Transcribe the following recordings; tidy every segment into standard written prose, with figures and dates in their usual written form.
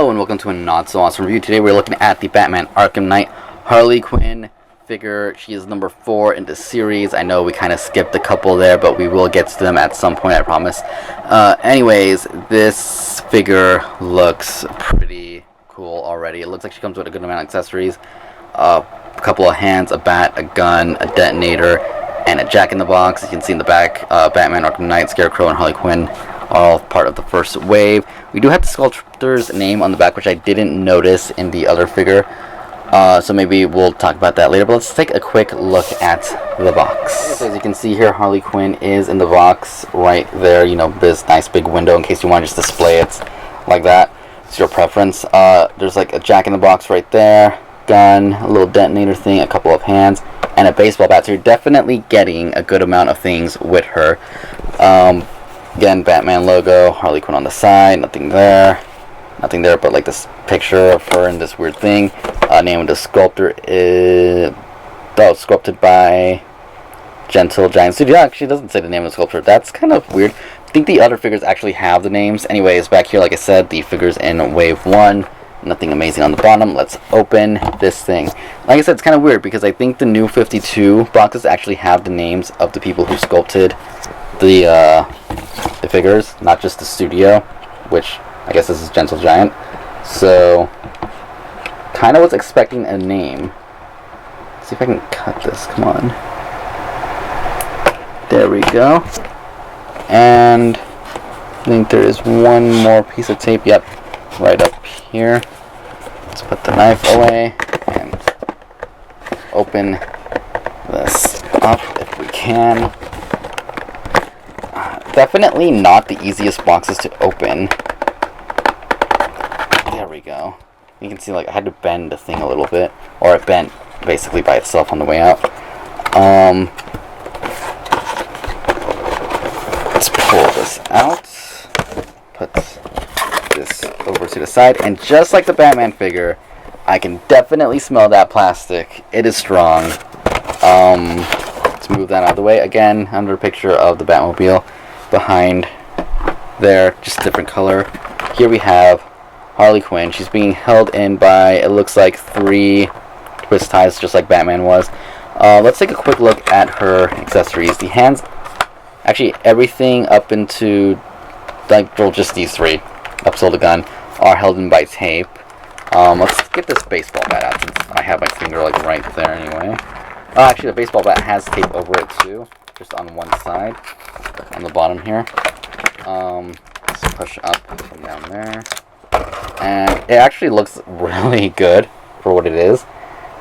Hello and welcome to a not so awesome review. Today we're looking at the Batman Arkham Knight Harley Quinn figure. She is number 4 in the series. I know we kind of skipped a couple there, but we will get to them at some point, I promise. Anyways, this figure looks pretty cool already. It looks like she comes with a good amount of accessories. A couple of hands, a bat, a gun, a detonator, and a jack-in-the-box. You can see in the back, Batman Arkham Knight, Scarecrow, and Harley Quinn all part of the first wave. We do have the sculptor's name on the back, which I didn't notice in the other figure, so maybe we'll talk about that later. But let's take a quick look at the box. So as you can see here, Harley Quinn is in the box right there. You know, this nice big window in case you want to just display it like that. It's your preference. There's like a jack-in-the-box right there, gun, a little detonator thing, a couple of hands, and a baseball bat. So you're definitely getting a good amount of things with her. Again, Batman logo, Harley Quinn on the side, nothing there, but like this picture of her and this weird thing. Name of the sculptor is sculpted by Gentle Giant Studio. Actually, doesn't say the name of the sculptor. That's kind of weird. I think the other figures actually have the names. Anyways, back here, like I said, the figures in wave 1. Nothing amazing on the bottom. Let's open this thing. Like I said, it's kind of weird because I think the new 52 boxes actually have the names of the people who sculpted the figures, not just the studio, which I guess this is Gentle Giant. So kind of was expecting a name. Let's see if I can cut this. Come on. There we go. And I think there is one more piece of tape. Yep, right up here. Let's put the knife away and open this up if we can. Definitely not the easiest boxes to open. There we go. You can see, like, I had to bend the thing a little bit, or it bent basically by itself on the way out. Let's pull this out. Put this over to the side, and just like the Batman figure, I can definitely smell that plastic. It is strong. Let's move that out of the way. Again, under a picture of the Batmobile behind there, just different color. Here we have Harley Quinn. She's being held in by, it looks like, 3 twist ties, just like Batman was. Let's take a quick look at her accessories. The hands, actually everything up into, like, well, just these 3 up till the gun are held in by tape. Let's get this baseball bat out since I have my finger like right there anyway. Actually, the baseball bat has tape over it too, just on one side, on the bottom here. Let's push up from down there, and it actually looks really good for what it is.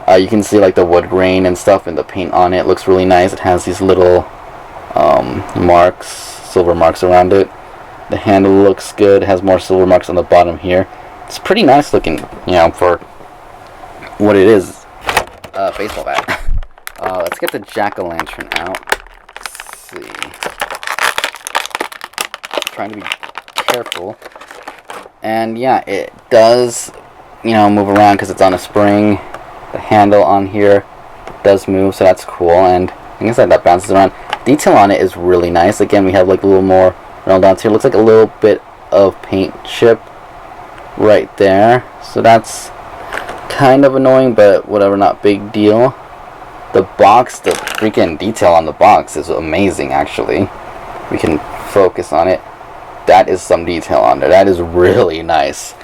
You can see like the wood grain and stuff, and the paint on it looks really nice. It has these little marks, silver marks around it. The handle looks good. It has more silver marks on the bottom here. It's pretty nice looking, you know, for what it is. Baseball bat. Let's get the jack-o'-lantern out. Let's see. Trying to be careful. And yeah, it does, you know, move around because it's on a spring. The handle on here does move, so that's cool. And like I said, that bounces around. Detail on it is really nice. Again, we have like a little more round down here. Looks like a little bit of paint chip right there. So that's kind of annoying, but whatever, not big deal. The box, the freaking detail on the box is amazing, actually. We can focus on it. That is some detail on there. That is really nice.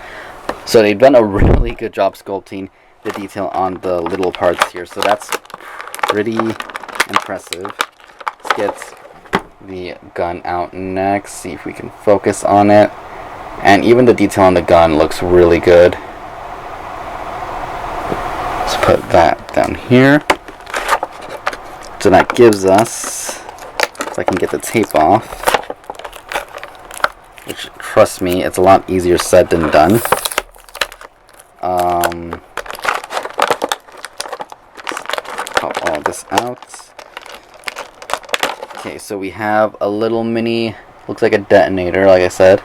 So they've done a really good job sculpting the detail on the little parts here. So that's pretty impressive. Let's get the gun out next. See if we can focus on it. And even the detail on the gun looks really good. Let's put that down here. So that gives us, if I can get the tape off, which, trust me, it's a lot easier said than done. Pop all this out. Okay, so we have a little mini, looks like a detonator, like I said.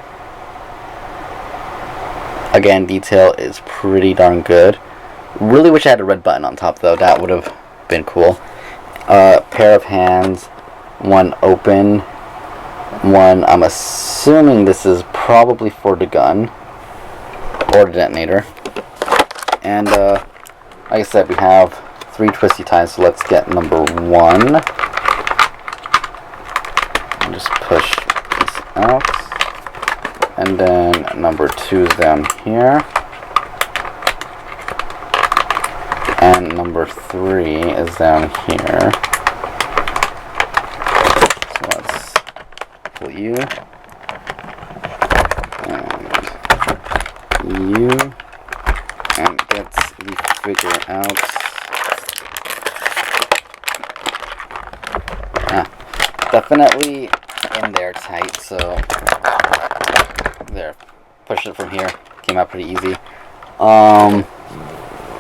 Again, detail is pretty darn good. Really wish I had a red button on top, though. That would have been cool. Pair of hands, one open, one, I'm assuming this is probably for the gun. or the detonator. And like I said, we have 3 twisty ties, so let's get number 1. And just push this out. And then number 2 is down here. And number 3 is down here. So let's pull you. And you. And get the figure out. Definitely in there tight, so there. Push it from here. Came out pretty easy.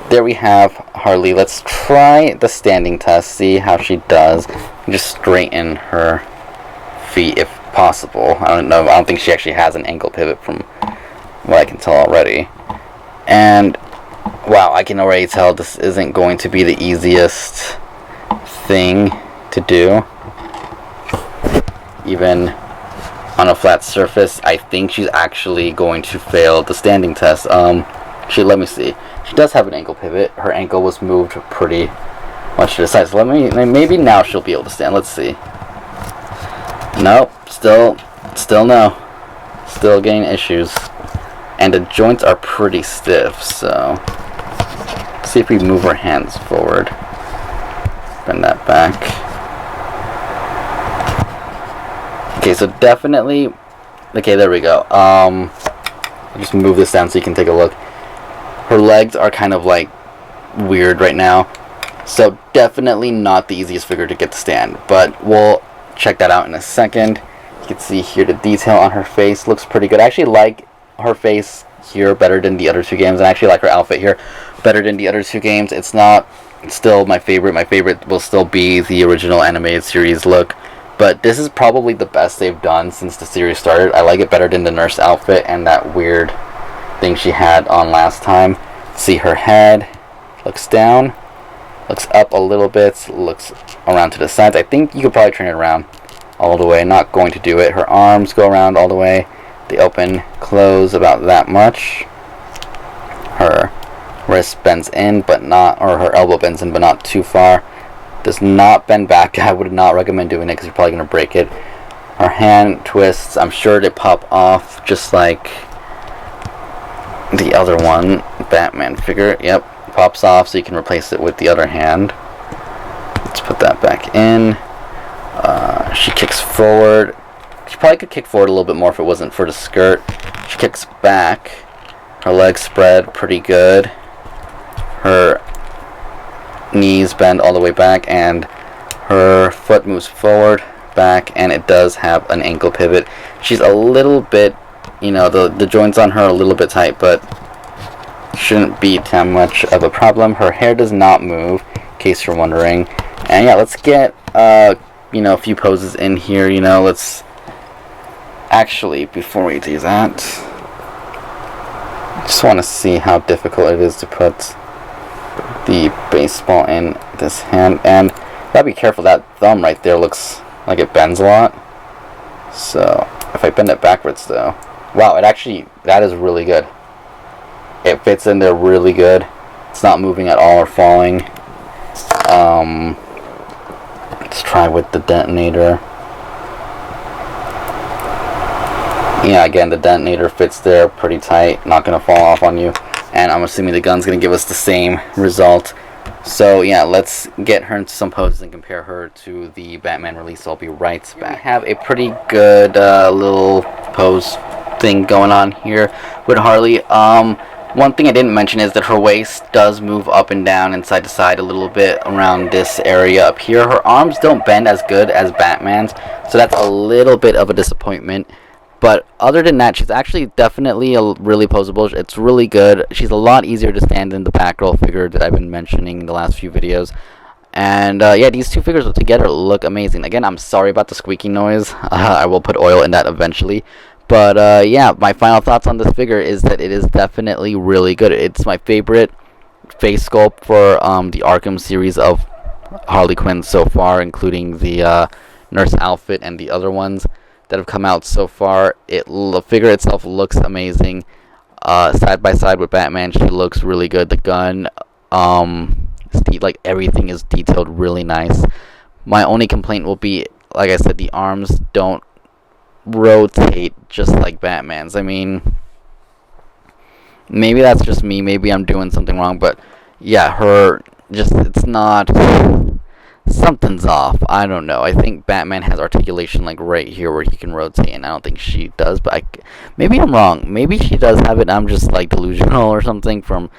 There we have Harley. Let's try the standing test, see how she does. Just straighten her feet if possible. I don't think she actually has an ankle pivot from what I can tell already. And wow, I can already tell this isn't going to be the easiest thing to do. Even on a flat surface, I think she's actually going to fail the standing test. Let me see. She does have an ankle pivot. Her ankle was moved pretty much to the side. So maybe now she'll be able to stand. Let's see. Nope. Still no. Still getting issues. And the joints are pretty stiff, so see if we move her hands forward. Bend that back. Okay, so definitely. Okay, there we go. I'll just move this down so you can take a look. Her legs are kind of like weird right now, so definitely not the easiest figure to get to stand, but we'll check that out in a second. You can see here the detail on her face looks pretty good. I actually like her face here better than the other 2 games, and I actually like her outfit here better than the other 2 games. It's still my favorite. My favorite will still be the original animated series look, but this is probably the best they've done since the series started. I like it better than the nurse outfit and that weird thing she had on last time. See her head, looks down, looks up a little bit, looks around to the sides. I think you could probably turn it around all the way. Not going to do it. Her arms go around all the way. They open, close about that much. Her wrist bends in, but not, or her elbow bends in, but not too far. Does not bend back. I would not recommend doing it because you're probably going to break it. Her hand twists. I'm sure they pop off just like the other one, Batman figure. Yep, pops off, so you can replace it with the other hand. Let's put that back in. She kicks forward. She probably could kick forward a little bit more if it wasn't for the skirt. She kicks back. Her legs spread pretty good. Her knees bend all the way back, and her foot moves forward, back, and it does have an ankle pivot. She's a little bit, the joints on her are a little bit tight, but shouldn't be that much of a problem. Her hair does not move, in case you're wondering. And yeah, let's get a few poses in here. Let's actually, before we do that, just want to see how difficult it is to put the baseball in this hand. And gotta be careful, that thumb right there looks like it bends a lot. So if I bend it backwards though, wow, that is really good. It fits in there really good. It's not moving at all or falling. Let's try with the detonator. Yeah, again, the detonator fits there pretty tight, not gonna fall off on you. And I'm assuming the gun's gonna give us the same result. So yeah, let's get her into some poses and compare her to the Batman release. I'll be right back. We have a pretty good little pose thing going on here with Harley. One thing I didn't mention is that her waist does move up and down and side to side a little bit around this area up here. Her arms don't bend as good as Batman's, so that's a little bit of a disappointment. But other than that, she's actually definitely really poseable. It's really good. She's a lot easier to stand than the Batgirl figure that I've been mentioning in the last few videos. And yeah, these 2 figures together look amazing. Again, I'm sorry about the squeaking noise. I will put oil in that eventually. But yeah, my final thoughts on this figure is that it is definitely really good. It's my favorite face sculpt for the Arkham series of Harley Quinn so far, including the nurse outfit and the other ones that have come out so far. The figure itself looks amazing. side by side with Batman. She looks really good. The gun, like everything is detailed really nice. My only complaint will be, like I said, the arms don't rotate just like Batman's. I mean, maybe that's just me. Maybe I'm doing something wrong, but yeah, it's not. Something's off. I don't know. I think Batman has articulation like right here where he can rotate, and I don't think she does. But maybe I'm wrong. Maybe she does have it. And I'm just like delusional or something from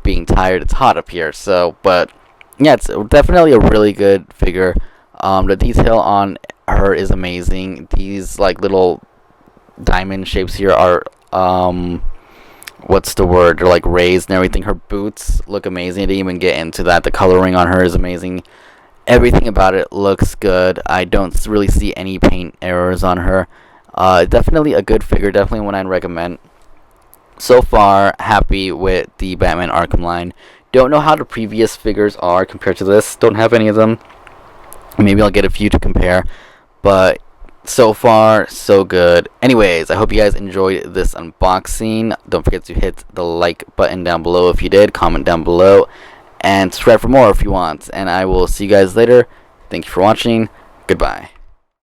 being tired. It's hot up here. So, but yeah, it's definitely a really good figure. The detail on her is amazing. These like little diamond shapes here are what's the word? They're like raised and everything. Her boots look amazing. I didn't even get into that. The coloring on her is amazing. Everything about it looks good. I don't really see any paint errors on her. Definitely a good figure. Definitely one I'd recommend. So far, happy with the Batman Arkham line. Don't know how the previous figures are compared to this. Don't have any of them. Maybe I'll get a few to compare. But so far, so good. Anyways, I hope you guys enjoyed this unboxing. Don't forget to hit the like button down below if you did. Comment down below. And subscribe for more if you want. And I will see you guys later. Thank you for watching. Goodbye.